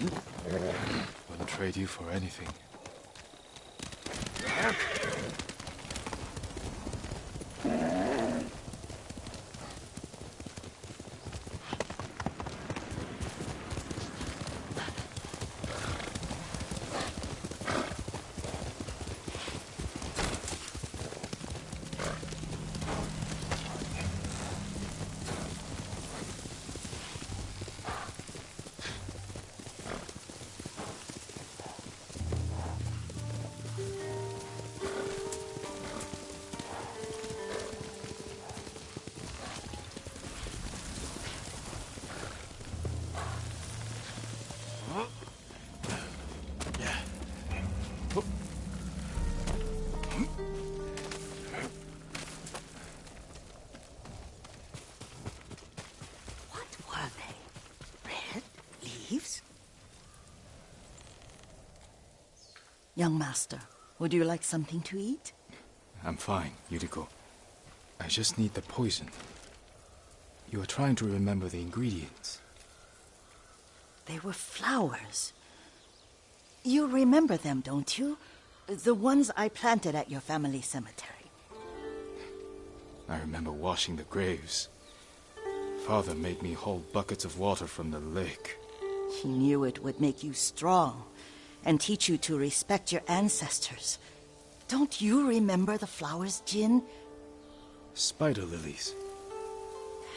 Wouldn't trade you for anything. Young master, would you like something to eat? I'm fine, Yuriko. I just need the poison. You are trying to remember the ingredients. They were flowers. You remember them, don't you? The ones I planted at your family cemetery. I remember washing the graves. Father made me hold buckets of water from the lake. He knew it would make you strong and teach you to respect your ancestors. Don't you remember the flowers, Jin? Spider lilies.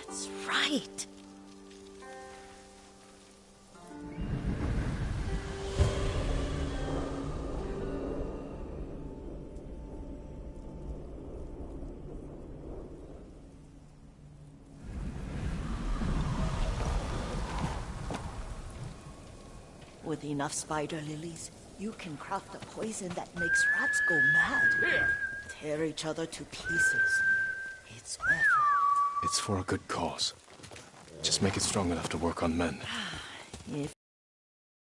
That's right. With enough spider lilies, you can craft a poison that makes rats go mad. Here! Tear each other to pieces. It's awful. It's for a good cause. Just make it strong enough to work on men. If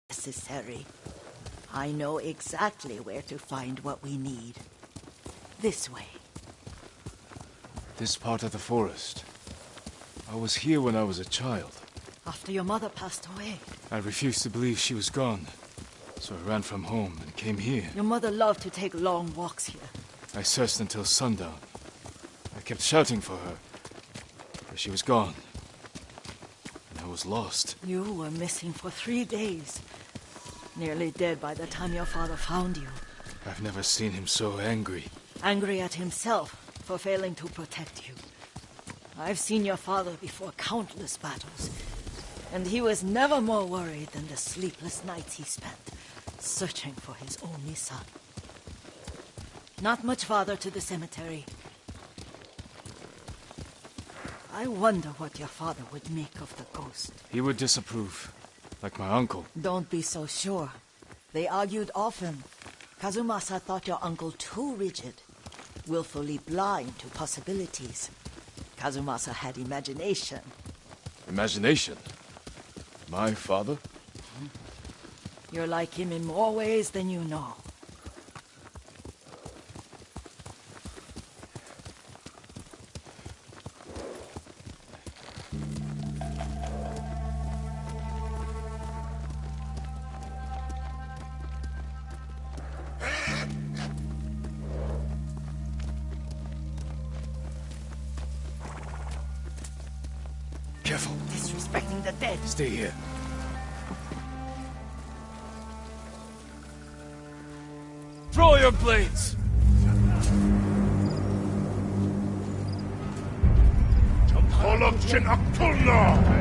necessary, I know exactly where to find what we need. This way. This part of the forest. I was here when I was a child. After your mother passed away. I refused to believe she was gone. So I ran from home and came here. Your mother loved to take long walks here. I searched until sundown. I kept shouting for her. But she was gone. And I was lost. You were missing for 3 days. Nearly dead by the time your father found you. I've never seen him so angry. Angry at himself for failing to protect you. I've seen your father before countless battles. And he was never more worried than the sleepless nights he spent searching for his only son. Not much farther to the cemetery. I wonder what your father would make of the ghost. He would disapprove, like my uncle. Don't be so sure. They argued often. Kazumasa thought your uncle too rigid, willfully blind to possibilities. Kazumasa had imagination. Imagination? My father? You're like him in more ways than you know. Careful. Disrespecting the dead. Stay here. Draw your blades! Polokchin Aktulna!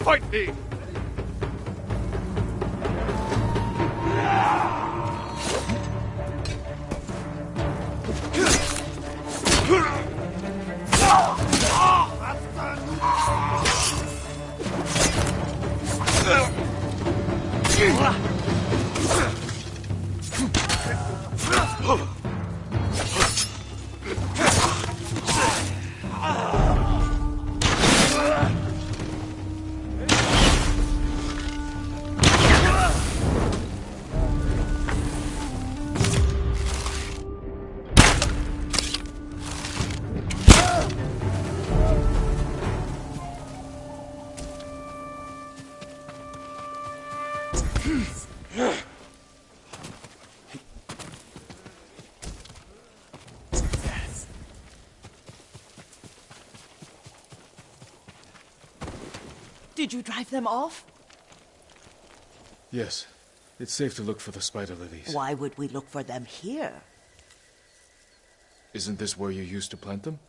Fight me! Did you drive them off? Yes. It's safe to look for the spider lilies. Why would we look for them here? Isn't this where you used to plant them?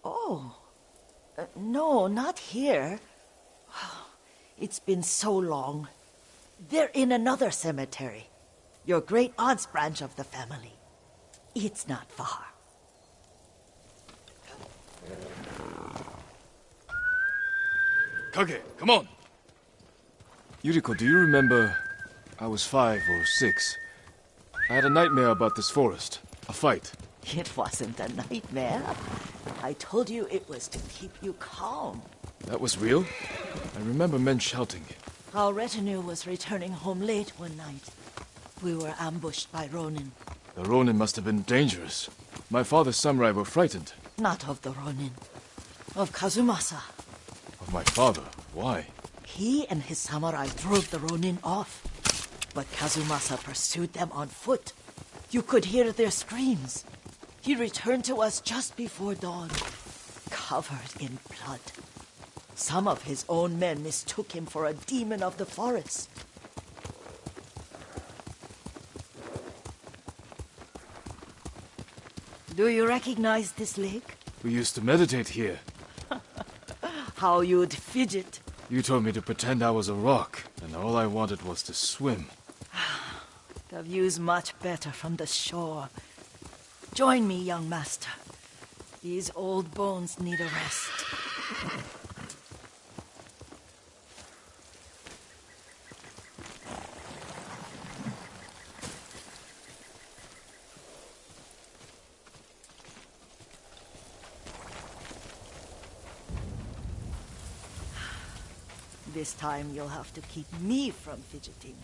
Oh. No, not here. It's been so long. They're in another cemetery. Your great-aunt's branch of the family. It's not far. Kage, come on! Yuriko, do you remember... I was 5 or 6. I had a nightmare about this forest. A fight. It wasn't a nightmare. I told you it was to keep you calm. That was real? I remember men shouting. Our retinue was returning home late one night. We were ambushed by Ronin. The Ronin must have been dangerous. My father's samurai were frightened. Not of the Ronin. Of Kazumasa. Of my father? Why? He and his samurai drove the Ronin off. But Kazumasa pursued them on foot. You could hear their screams. He returned to us just before dawn, covered in blood. Some of his own men mistook him for a demon of the forest. Do you recognize this lake? We used to meditate here. How you'd fidget. You told me to pretend I was a rock, and all I wanted was to swim. The view's much better from the shore. Join me, young master. These old bones need a rest. This time you'll have to keep me from fidgeting.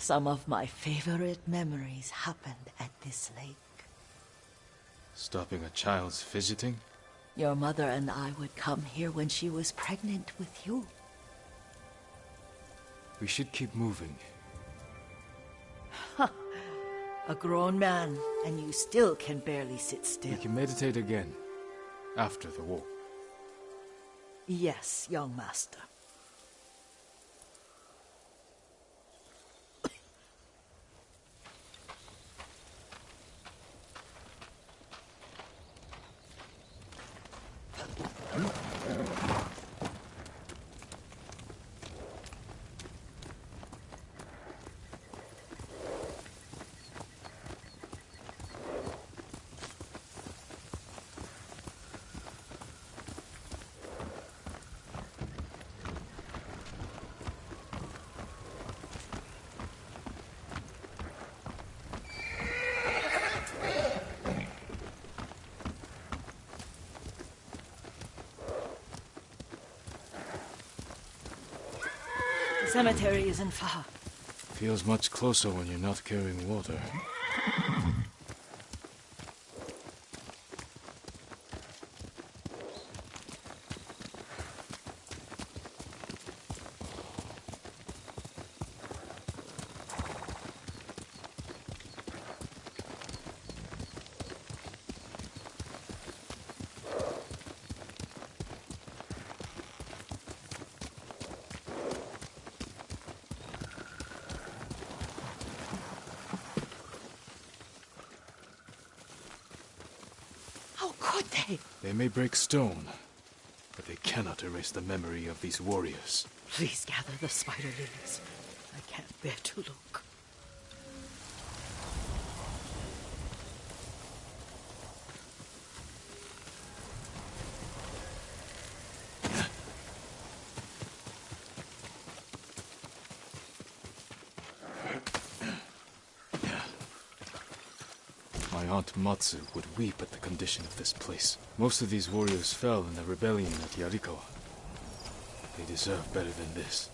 Some of my favorite memories happened at this lake. Stopping a child's fidgeting? Your mother and I would come here when she was pregnant with you. We should keep moving. A grown man, and you still can barely sit still. We can meditate again, after the war. Yes, young master. The cemetery isn't far. Feels much closer when you're not carrying water. How could they? They may break stone, but they cannot erase the memory of these warriors. Please gather the spider lilies. I can't bear to look. My Aunt Matsu would weep at the condition of this place. Most of these warriors fell in the rebellion at Yarikawa. They deserve better than this.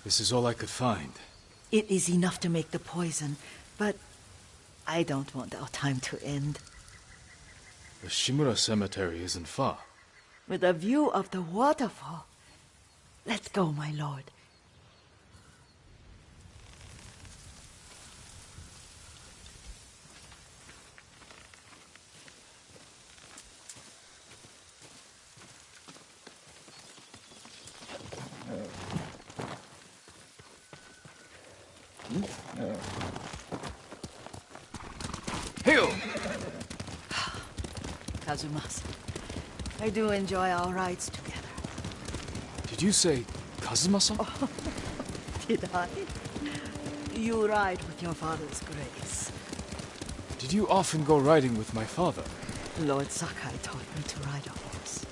This is all I could find. It is enough to make the poison, but I don't want our time to end. The Shimura Cemetery isn't far. With a view of the waterfall. Let's go, my lord. Hail! Kazumasa, I do enjoy our rides together. Did you say Kazumasa? Did I? You ride with your father's grace. Did you often go riding with my father? Lord Sakai taught me to ride a horse.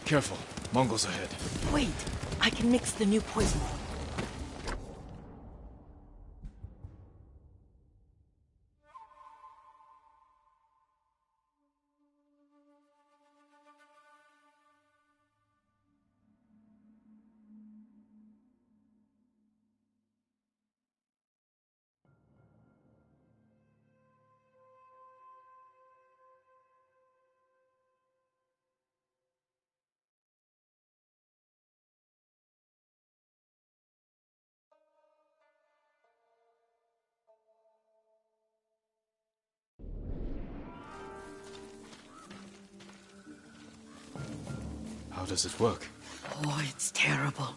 Careful, Mongols ahead. Wait, I can mix the new poison. How does it work? Oh, it's terrible.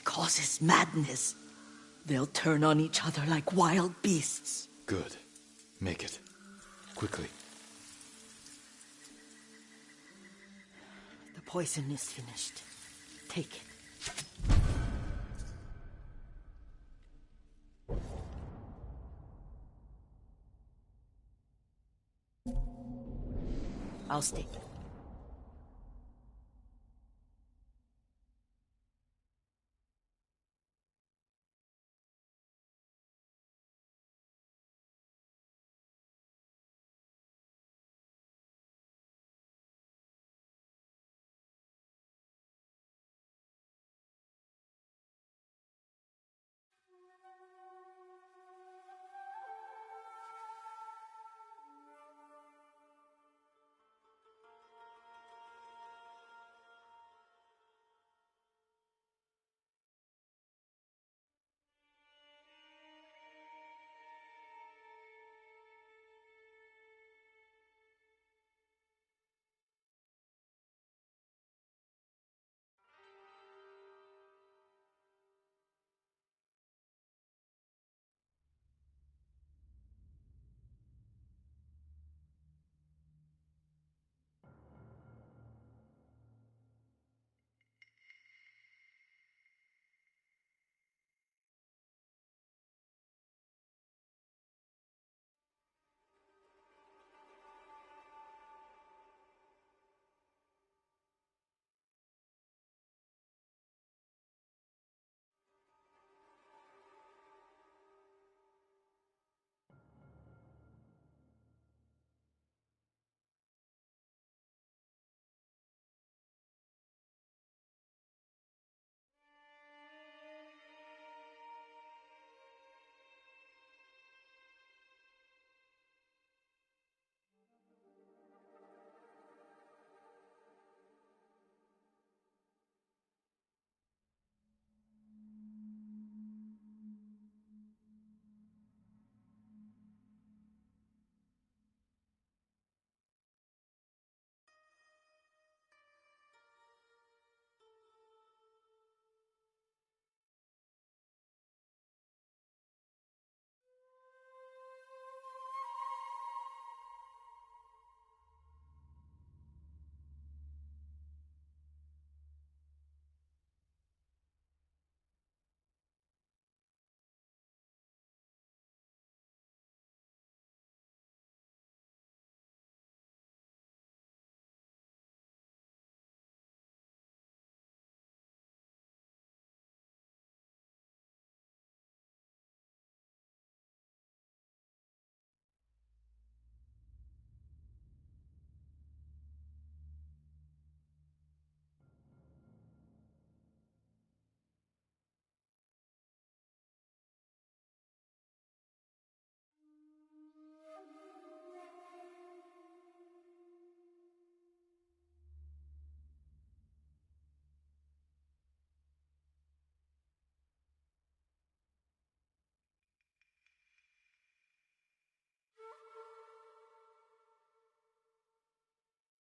Causes madness. They'll turn on each other like wild beasts. Good. Make it. Quickly. The poison is finished. Take it. I'll stay.